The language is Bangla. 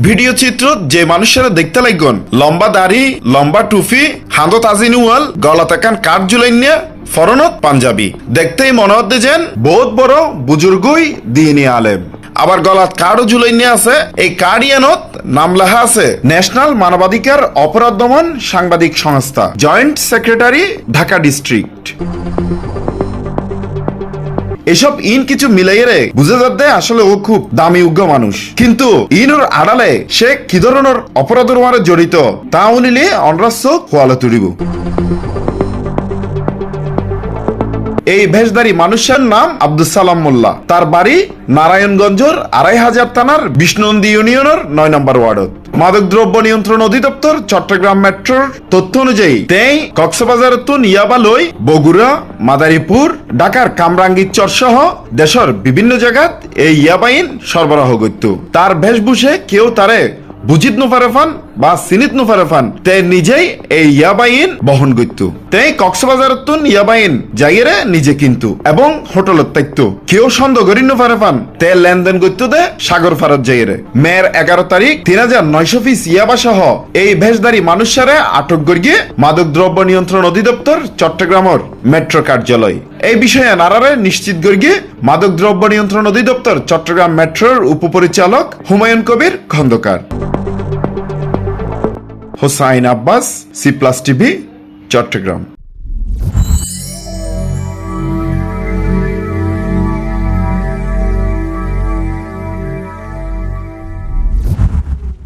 ভিডিও চিত্র যে মানুষেরা দেখতে লাগন লম্বা দাড়ি, লম্বা টুপি, হাঁদত আজিনুয়াল, গলাতে কান কাঠ ঝুলাইনিয়া, ফরনত পাঞ্জাবি। দেখতেই মনে হতে যেন বহুত বড় বুজুর্গই দিনী আলেম। আবার গলাত কার্ডও ঝুলাইনিয়া আছে। এই কার্ডিয়ানত নাম লেখা আছে ন্যাশনাল মানবাধিকার অপরাধ দমন সাংবাদিক সংস্থা, জয়েন্ট সেক্রেটারি, ঢাকা ডিস্ট্রিক্ট। এসব ইন কিছু মিলাইয়ে বুঝে যাতে আসলে ও খুব দামি উগ্র মানুষ, কিন্তু ইনর আড়ালে সে কি ধরনের অপরাধের মারে জড়িত তা উনিলে অনরাস্য খোয়ালে তুলিব। এই ভেষধারী মানুষের নাম আব্দুল সালাম মোল্লা। তার বাড়ি নারায়ণগঞ্জের ২৫০০ থানার বিষ্ণুনন্দী ইউনিয়নের ৯ নম্বর ওয়ার্ডত। মাদকদ্রব্য নিয়ন্ত্রণ অধিদপ্তর চট্টগ্রাম মেট্রোর তথ্য অনুযায়ী তেই কক্সবাজারের তুন ইয়াবা লই বগুড়া, মাদারীপুর, ঢাকার কামরাঙ্গীরচর সহ দেশের বিভিন্ন জায়গাত এই ইয়াবাইন সরবরাহ করত। তার বেশভূষে কেউ তারে বুঝিত নুফারেফান বা সিনিত নুফারেফান তে নিজেই এই ইয়াবাইন বহন করত। তেই কক্সবাজারের তুন ইয়াবাইন যাইয়ে নিজে কিন্তু এবং হোটেলত থাকতো। কেউ সন্দেহ করি নুফারেফান তে লেনদেন করতো দে সাগর ফারত যাইয়ে। মের ১১ তারিখ ৩৯০০ পিস ইয়াবা সহ এই ভেষধারী মানুষেরা আটক করিয়ে মাদক দ্রব্য নিয়ন্ত্রণ অধিদপ্তর চট্টগ্রামের মেট্রো কার্যালয়। এই বিষয়ে নারারে নিশ্চিত করিয়ে মাদক দ্রব্য নিয়ন্ত্রণ অধিদপ্তর চট্টগ্রাম মেট্রোর উপপরিচালক Humayun Kabir Khandakar. Hossain Abbas, C plus TV, Chittagong.